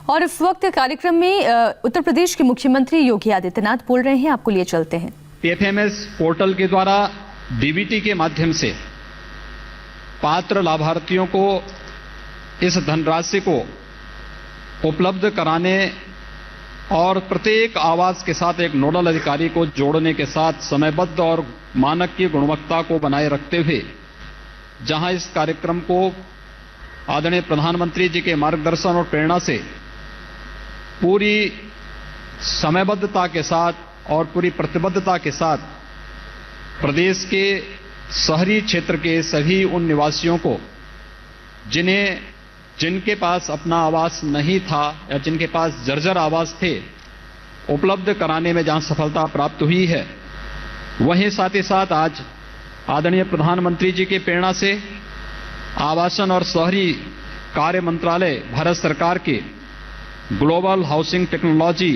और इस वक्त कार्यक्रम में उत्तर प्रदेश के मुख्यमंत्री योगी आदित्यनाथ बोल रहे हैं, आपको लिए चलते हैं। पीएफएमएस पोर्टल के द्वारा डीबीटी के माध्यम से पात्र लाभार्थियों को इस धनराशि को उपलब्ध कराने और प्रत्येक आवास के साथ एक नोडल अधिकारी को जोड़ने के साथ समयबद्ध और मानक की गुणवत्ता को बनाए रखते हुए जहां इस कार्यक्रम को आदरणीय प्रधानमंत्री जी के मार्गदर्शन और प्रेरणा से पूरी समयबद्धता के साथ और पूरी प्रतिबद्धता के साथ प्रदेश के शहरी क्षेत्र के सभी उन निवासियों को जिनके पास अपना आवास नहीं था या जिनके पास जर्जर आवास थे, उपलब्ध कराने में जहां सफलता प्राप्त हुई है, वहीं साथ ही साथ आज आदरणीय प्रधानमंत्री जी की प्रेरणा से आवासन और शहरी कार्य मंत्रालय भारत सरकार के global housing technology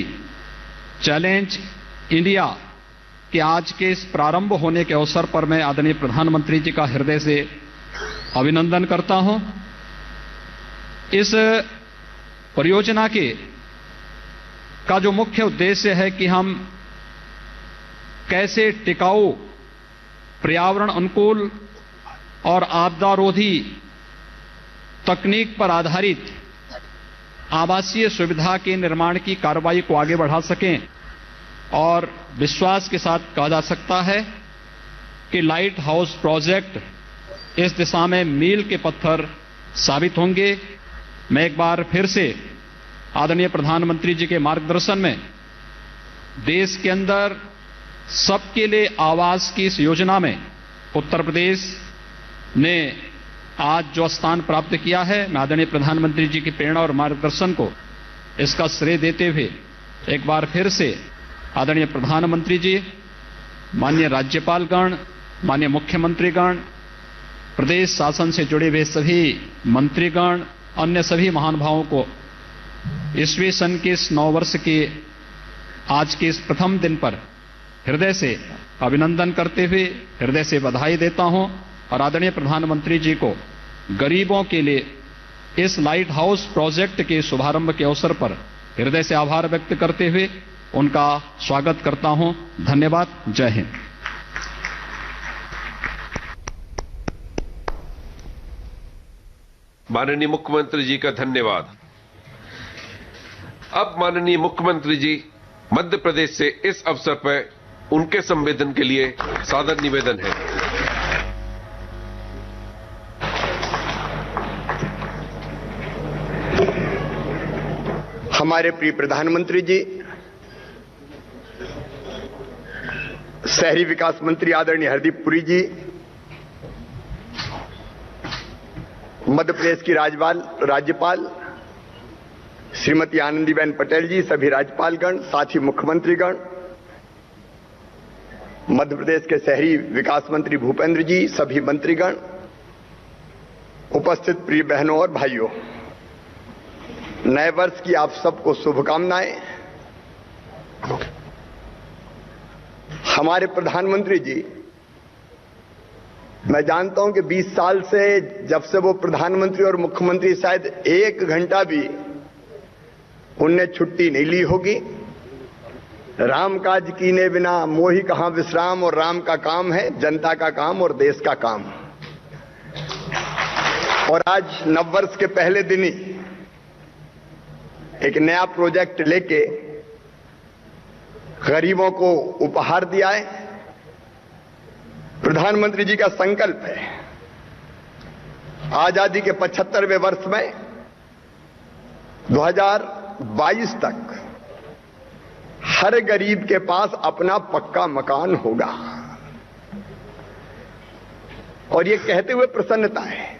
challenge India के आज के इस प्रारंभ होने के अवसर पर मैं आदरणीय प्रधानमंत्री जी का हृदय से अभिनंदन करता हूं। इस परियोजना का जो मुख्य उद्देश्य है कि हम कैसे टिकाऊ, पर्यावरण अनुकूल और आपदारोधी तकनीक पर आधारित आवासीय सुविधा के निर्माण की कार्रवाई को आगे बढ़ा सकें और विश्वास के साथ कहा जा सकता है कि लाइट हाउस प्रोजेक्ट इस दिशा में मील के पत्थर साबित होंगे। मैं एक बार फिर से आदरणीय प्रधानमंत्री जी के मार्गदर्शन में देश के अंदर सबके लिए आवास की इस योजना में उत्तर प्रदेश ने आज जो स्थान प्राप्त किया है, मैं आदरणीय प्रधानमंत्री जी की प्रेरणा और मार्गदर्शन को इसका श्रेय देते हुए एक बार फिर से आदरणीय प्रधानमंत्री जी, माननीय राज्यपालगण, माननीय मुख्यमंत्रीगण, प्रदेश शासन से जुड़े हुए सभी मंत्रीगण, अन्य सभी महानुभावों को ईस्वी सन के इस 9 वर्ष के आज के इस प्रथम दिन पर हृदय से अभिनंदन करते हुए हृदय से बधाई देता हूं और आदरणीय प्रधानमंत्री जी को गरीबों के लिए इस लाइट हाउस प्रोजेक्ट के शुभारंभ के अवसर पर हृदय से आभार व्यक्त करते हुए उनका स्वागत करता हूं। धन्यवाद। जय हिंद। माननीय मुख्यमंत्री जी का धन्यवाद। अब माननीय मुख्यमंत्री जी मध्य प्रदेश से इस अवसर पर उनके संवेदन के लिए सादर निवेदन है। हमारे प्रिय प्रधानमंत्री जी, शहरी विकास मंत्री आदरणीय हरदीप पुरी जी, मध्य प्रदेश की राज्यपाल श्रीमती आनंदीबेन पटेल जी, सभी राज्यपालगण, साथी मुख्यमंत्रीगण, मध्य प्रदेश के शहरी विकास मंत्री भूपेंद्र जी, सभी मंत्रीगण, उपस्थित प्रिय बहनों और भाइयों, नए वर्ष की आप सबको शुभकामनाएं। हमारे प्रधानमंत्री जी, मैं जानता हूं कि 20 साल से जब से वो प्रधानमंत्री और मुख्यमंत्री, शायद 1 घंटा भी उनने छुट्टी नहीं ली होगी। राम काज कीने बिना मोहि कहां विश्राम, और राम का काम है जनता का काम और देश का काम। और आज नववर्ष के पहले दिन ही एक नया प्रोजेक्ट लेके गरीबों को उपहार दिया है। प्रधानमंत्री जी का संकल्प है आजादी के 75वें वर्ष में 2022 तक हर गरीब के पास अपना पक्का मकान होगा। और ये कहते हुए प्रसन्नता है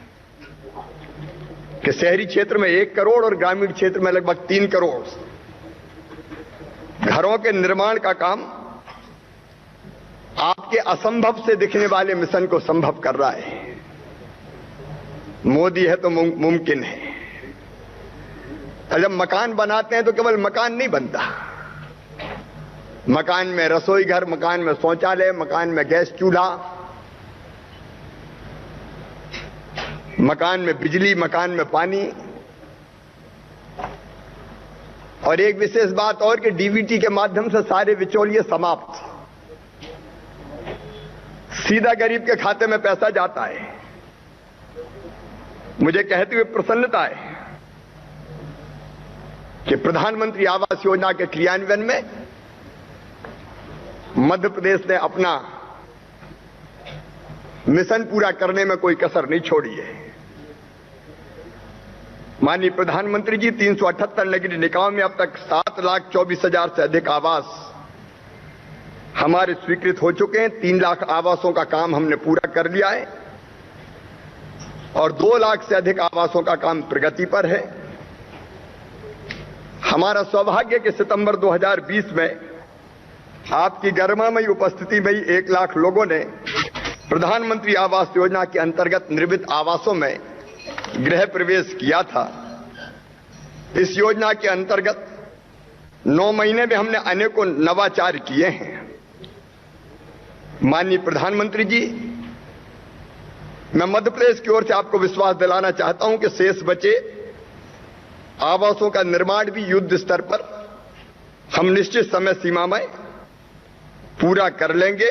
कि शहरी क्षेत्र में 1 करोड़ और ग्रामीण क्षेत्र में लगभग 3 करोड़ घरों के निर्माण का काम आपके असंभव से दिखने वाले मिशन को संभव कर रहा है। मोदी है तो मुमकिन है। और जब मकान बनाते हैं तो केवल मकान नहीं बनता, मकान में रसोई घर, मकान में शौचालय, मकान में गैस चूल्हा, मकान में बिजली, मकान में पानी, और एक विशेष बात और कि डीबीटी के माध्यम से सारे बिचौलिए समाप्त, सीधा गरीब के खाते में पैसा जाता है। मुझे कहते हुए प्रसन्नता है कि प्रधानमंत्री आवास योजना के क्रियान्वयन में मध्य प्रदेश ने अपना मिशन पूरा करने में कोई कसर नहीं छोड़ी है। माननीय प्रधानमंत्री जी, 378 नगरीय निकायों में अब तक 7,24,000 से अधिक आवास हमारे स्वीकृत हो चुके हैं। 3 लाख आवासों का काम हमने पूरा कर लिया है और 2 लाख से अधिक आवासों का काम प्रगति पर है। हमारा सौभाग्य कि सितंबर 2020 में आपकी गरिमामयी उपस्थिति में ही 1 लाख लोगों ने प्रधानमंत्री आवास योजना के अंतर्गत निर्मित आवासों में गृह प्रवेश किया था। इस योजना के अंतर्गत 9 महीने में हमने अनेकों नवाचार किए हैं। माननीय प्रधानमंत्री जी, मैं मध्य प्रदेश की ओर से आपको विश्वास दिलाना चाहता हूं कि शेष बचे आवासों का निर्माण भी युद्ध स्तर पर हम निश्चित समय सीमा में पूरा कर लेंगे।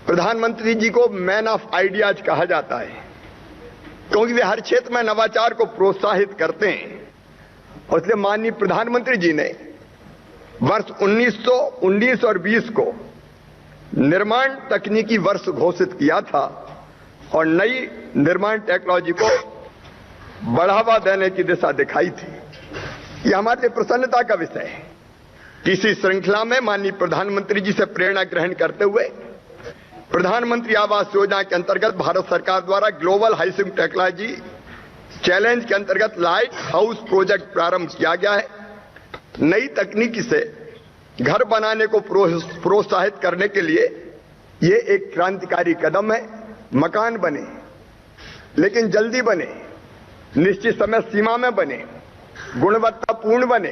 प्रधानमंत्री जी को मैन ऑफ आइडियाज कहा जाता है क्योंकि वे हर क्षेत्र में नवाचार को प्रोत्साहित करते हैं और इसलिए माननीय प्रधानमंत्री जी ने वर्ष 1919 और 20 को निर्माण तकनीकी वर्ष घोषित किया था और नई निर्माण टेक्नोलॉजी को बढ़ावा देने की दिशा दिखाई थी। यह हमारे लिए प्रसन्नता का विषय है। इसी श्रृंखला में माननीय प्रधानमंत्री जी से प्रेरणा ग्रहण करते हुए प्रधानमंत्री आवास योजना के अंतर्गत भारत सरकार द्वारा ग्लोबल हाउसिंग टेक्नोलॉजी चैलेंज के अंतर्गत लाइट हाउस प्रोजेक्ट प्रारंभ किया गया है। नई तकनीकी से घर बनाने को प्रोत्साहित करने के लिए यह एक क्रांतिकारी कदम है। मकान बने लेकिन जल्दी बने, निश्चित समय सीमा में बने, गुणवत्तापूर्ण बने,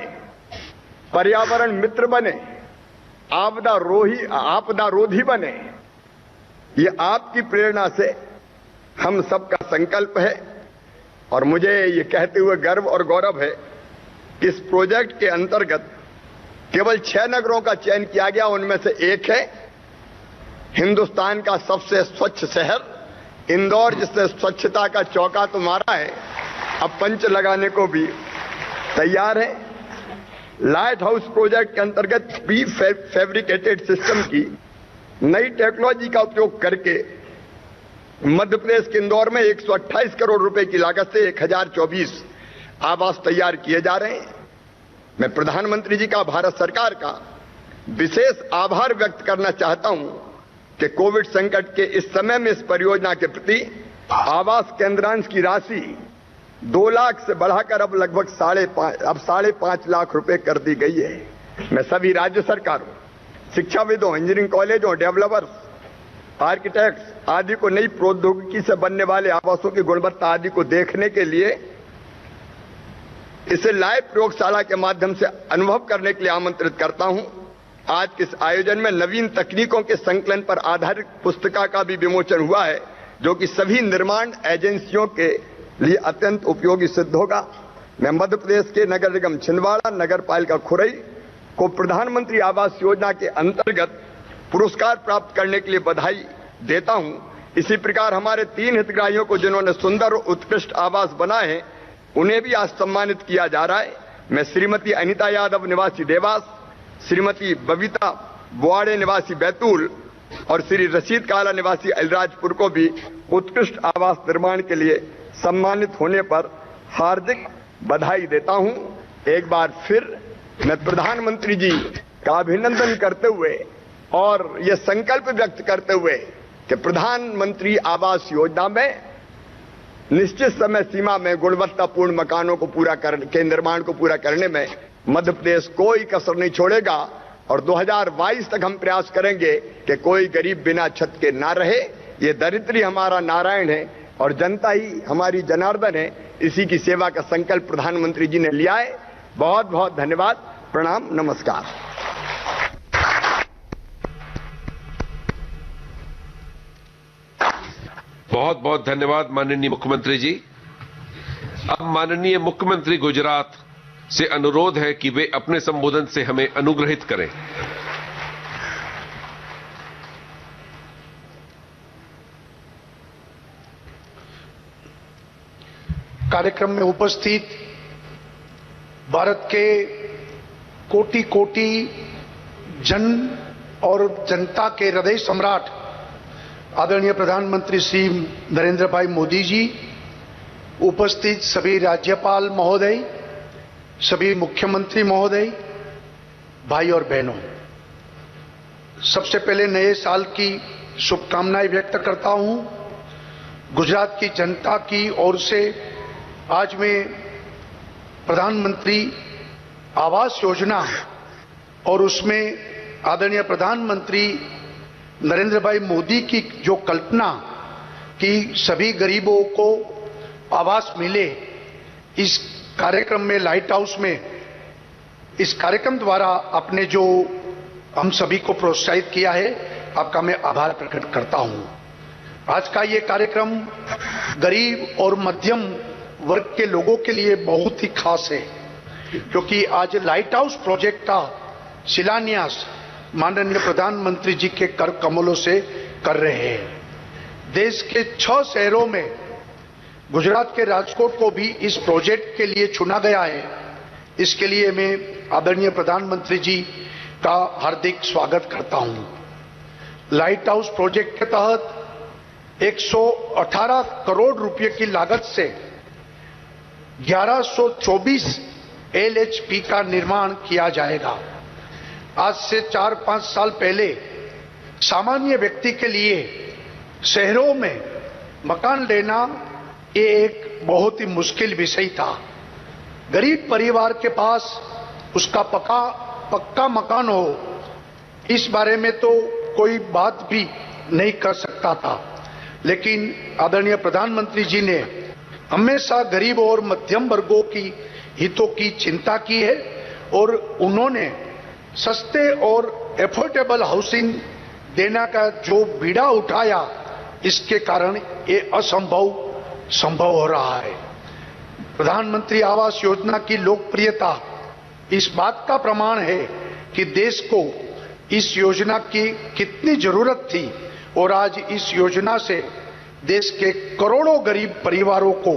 पर्यावरण मित्र बने, आपदा रोधी बने। ये आपकी प्रेरणा से हम सबका संकल्प है और मुझे ये कहते हुए गर्व और गौरव है कि इस प्रोजेक्ट के अंतर्गत केवल 6 नगरों का चयन किया गया। उनमें से एक है हिंदुस्तान का सबसे स्वच्छ शहर इंदौर, जिसने स्वच्छता का चौका तो मारा है, अब पंच लगाने को भी तैयार है। लाइट हाउस प्रोजेक्ट के अंतर्गत प्री फैब्रिकेटेड सिस्टम की नई टेक्नोलॉजी का उपयोग करके मध्य प्रदेश के इंदौर में 128 करोड़ रुपए की लागत से 1024 आवास तैयार किए जा रहे हैं। मैं प्रधानमंत्री जी का, भारत सरकार का विशेष आभार व्यक्त करना चाहता हूं कि कोविड संकट के इस समय में इस परियोजना के प्रति आवास केंद्रांश की राशि 2 लाख से बढ़ाकर अब लगभग 5.5 लाख रुपए कर दी गई है। मैं सभी राज्य सरकारों, शिक्षाविदों, इंजीनियरिंग कॉलेजों, डेवलपर्स, आर्किटेक्ट्स आदि को नई प्रौद्योगिकी से बनने वाले आवासों की गुणवत्ता आदि को देखने के लिए इसे लाइव प्रयोगशाला के माध्यम से अनुभव करने के लिए आमंत्रित करता हूं। आज के इस आयोजन में नवीन तकनीकों के संकलन पर आधारित पुस्तिका का भी विमोचन हुआ है, जो कि सभी निर्माण एजेंसियों के लिए अत्यंत उपयोगी सिद्ध होगा। मैं मध्य प्रदेश के नगर निगम छिंदवाड़ा, नगर पालिका खुरई को प्रधानमंत्री आवास योजना के अंतर्गत पुरस्कार प्राप्त करने के लिए बधाई देता हूं। इसी प्रकार हमारे 3 हितग्राहियों को जिन्होंने सुंदर और उत्कृष्ट आवास बनाए हैं, उन्हें भी आज सम्मानित किया जा रहा है। मैं श्रीमती अनिता यादव निवासी देवास, श्रीमती बबीता बुआड़े निवासी बैतूल और श्री रशीद काला निवासी अलीराजपुर को भी उत्कृष्ट आवास निर्माण के लिए सम्मानित होने पर हार्दिक बधाई देता हूं। एक बार फिर मैं प्रधानमंत्री जी का अभिनंदन करते हुए और ये संकल्प व्यक्त करते हुए कि प्रधानमंत्री आवास योजना में निश्चित समय सीमा में गुणवत्तापूर्ण मकानों को के निर्माण को पूरा करने में मध्य प्रदेश कोई कसर नहीं छोड़ेगा और 2022 तक हम प्रयास करेंगे कि कोई गरीब बिना छत के ना रहे। ये दरिद्री हमारा नारायण है और जनता ही हमारी जनार्दन है। इसी की सेवा का संकल्प प्रधानमंत्री जी ने लिया है। बहुत बहुत धन्यवाद, प्रणाम, नमस्कार। बहुत बहुत धन्यवाद माननीय मुख्यमंत्री जी। अब माननीय मुख्यमंत्री गुजरात से अनुरोध है कि वे अपने संबोधन से हमें अनुग्रहित करें। कार्यक्रम में उपस्थित भारत के कोटि कोटि जन और जनता के हृदय सम्राट आदरणीय प्रधानमंत्री श्री नरेंद्र भाई मोदी जी, उपस्थित सभी राज्यपाल महोदय, सभी मुख्यमंत्री महोदय, भाई और बहनों, सबसे पहले नए साल की शुभकामनाएं व्यक्त करता हूं। गुजरात की जनता की ओर से आज मैं प्रधानमंत्री आवास योजना और उसमें आदरणीय प्रधानमंत्री नरेंद्र भाई मोदी की जो कल्पना कि सभी गरीबों को आवास मिले, इस कार्यक्रम में लाइट हाउस में इस कार्यक्रम द्वारा आपने जो हम सभी को प्रोत्साहित किया है, आपका मैं आभार प्रकट करता हूं। आज का ये कार्यक्रम गरीब और मध्यम वर्ग के लोगों के लिए बहुत ही खास है, क्योंकि आज लाइट हाउस प्रोजेक्ट का शिलान्यास माननीय प्रधानमंत्री जी के कर कमलों से कर रहे हैं। देश के 6 शहरों में गुजरात के राजकोट को भी इस प्रोजेक्ट के लिए चुना गया है। इसके लिए मैं आदरणीय प्रधानमंत्री जी का हार्दिक स्वागत करता हूं। लाइट हाउस प्रोजेक्ट के तहत 118 करोड़ रुपए की लागत से 1124 LHP का निर्माण किया जाएगा। आज से 4-5 साल पहले सामान्य व्यक्ति के लिए शहरों में मकान लेना ये एक बहुत ही मुश्किल विषय था। गरीब परिवार के पास उसका पक्का मकान हो, इस बारे में तो कोई बात भी नहीं कर सकता था। लेकिन आदरणीय प्रधानमंत्री जी ने हमेशा गरीब और मध्यम वर्गों की हितों की चिंता की है और उन्होंने सस्ते और एफोर्डेबल हाउसिंग देने का जो बीड़ा उठाया, इसके कारण ये संभव हो रहा है। प्रधानमंत्री आवास योजना की लोकप्रियता इस बात का प्रमाण है कि देश को इस योजना की कितनी जरूरत थी और आज इस योजना से देश के करोड़ों गरीब परिवारों को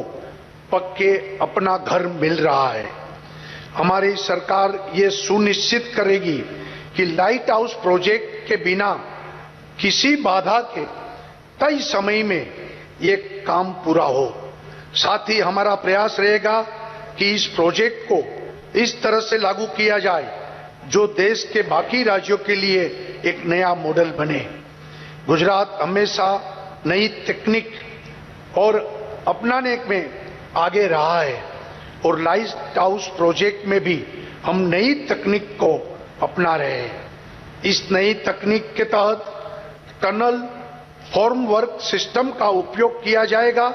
पक्के अपना घर मिल रहा है। हमारी सरकार ये सुनिश्चित करेगी कि लाइट हाउस प्रोजेक्ट के बिना किसी बाधा के तय समय में ये काम पूरा हो। साथ ही हमारा प्रयास रहेगा कि इस प्रोजेक्ट को इस तरह से लागू किया जाए जो देश के बाकी राज्यों के लिए एक नया मॉडल बने। गुजरात हमेशा नई तकनीक और अपनाने में आगे रहा है और लाइट हाउस प्रोजेक्ट में भी हम नई तकनीक को अपना रहे हैं। इस नई तकनीक के तहत टनल फॉर्म वर्क सिस्टम का उपयोग किया जाएगा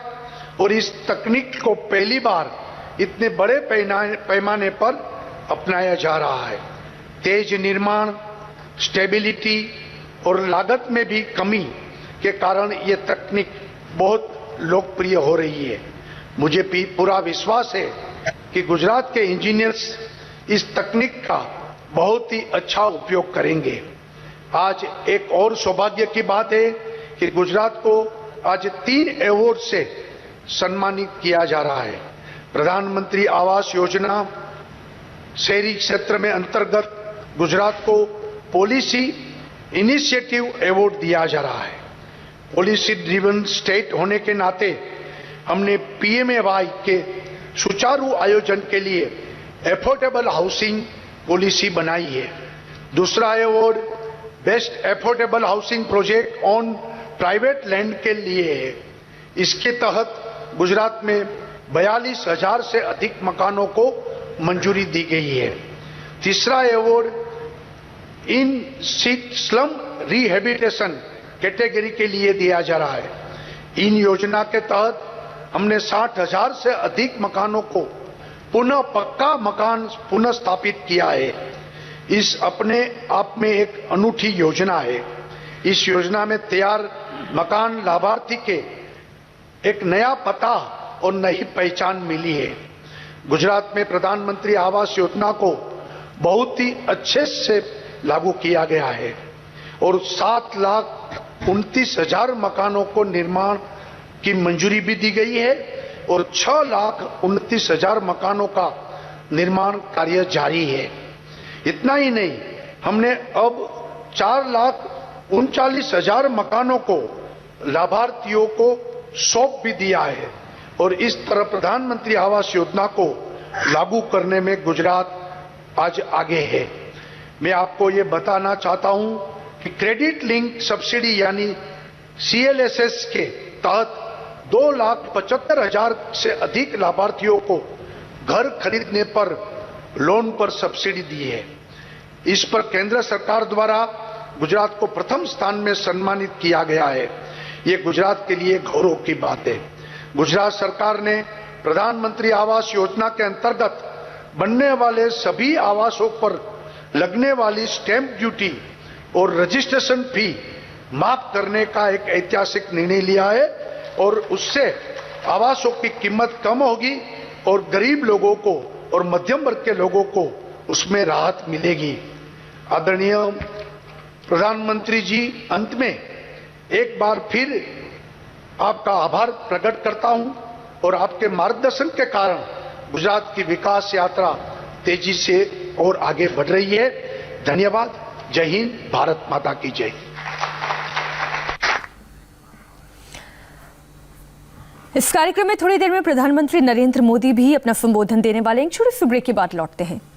और इस तकनीक को पहली बार इतने बड़े पैमाने पर अपनाया जा रहा है। तेज निर्माण, स्टेबिलिटी और लागत में भी कमी के कारण ये तकनीक बहुत लोकप्रिय हो रही है। मुझे पूरा विश्वास है कि गुजरात के इंजीनियर्स इस तकनीक का बहुत ही अच्छा उपयोग करेंगे। आज एक और सौभाग्य की बात है कि गुजरात को आज 3 अवार्ड से सम्मानित किया जा रहा है। प्रधानमंत्री आवास योजना शहरी क्षेत्र में अंतर्गत गुजरात को पॉलिसी इनिशिएटिव अवार्ड दिया जा रहा है। पॉलिसी ड्रिवन स्टेट होने के नाते हमने PMAY के सुचारू आयोजन के लिए एफोर्डेबल हाउसिंग पॉलिसी बनाई है। दूसरा award best affordable housing project on private land के लिए है। इसके तहत गुजरात में 42,000 से अधिक मकानों को मंजूरी दी गई है। तीसरा award in seat slum rehabilitation category के लिए दिया जा रहा है। इन योजना के तहत हमने 60,000 से अधिक मकानों को पुनः पक्का मकान पुनः स्थापित किया है। इस अपने आप में एक अनूठी योजना है। इस योजना में तैयार मकान लाभार्थी के एक नया पता और नई पहचान मिली है। गुजरात में प्रधानमंत्री आवास योजना को बहुत ही अच्छे से लागू किया गया है और 7,29,000 मकानों को निर्माण की मंजूरी भी दी गई है और 6,29,000 मकानों का निर्माण कार्य जारी है। इतना ही नहीं, हमने अब 4,39,000 मकानों को लाभार्थियों को सौंप भी दिया है और इस तरह प्रधानमंत्री आवास योजना को लागू करने में गुजरात आज आगे है। मैं आपको ये बताना चाहता हूं कि क्रेडिट लिंक सब्सिडी यानी CLSS के तहत 2,75,000 से अधिक लाभार्थियों को घर खरीदने पर लोन पर सब्सिडी दी है। इस पर केंद्र सरकार द्वारा गुजरात को प्रथम स्थान में सम्मानित किया गया है। ये गुजरात के लिए गौरव की बात है। गुजरात सरकार ने प्रधानमंत्री आवास योजना के अंतर्गत बनने वाले सभी आवासों पर लगने वाली स्टैंप ड्यूटी और रजिस्ट्रेशन फी माफ करने का एक ऐतिहासिक निर्णय लिया है और उससे आवासों की कीमत कम होगी और गरीब लोगों को और मध्यम वर्ग के लोगों को उसमें राहत मिलेगी। आदरणीय प्रधानमंत्री जी, अंत में एक बार फिर आपका आभार प्रकट करता हूं और आपके मार्गदर्शन के कारण गुजरात की विकास यात्रा तेजी से और आगे बढ़ रही है। धन्यवाद। जय हिंद। भारत माता की जय। इस कार्यक्रम में थोड़ी देर में प्रधानमंत्री नरेंद्र मोदी भी अपना संबोधन देने वाले हैं। एक छोटे से ब्रेक के बाद लौटते हैं।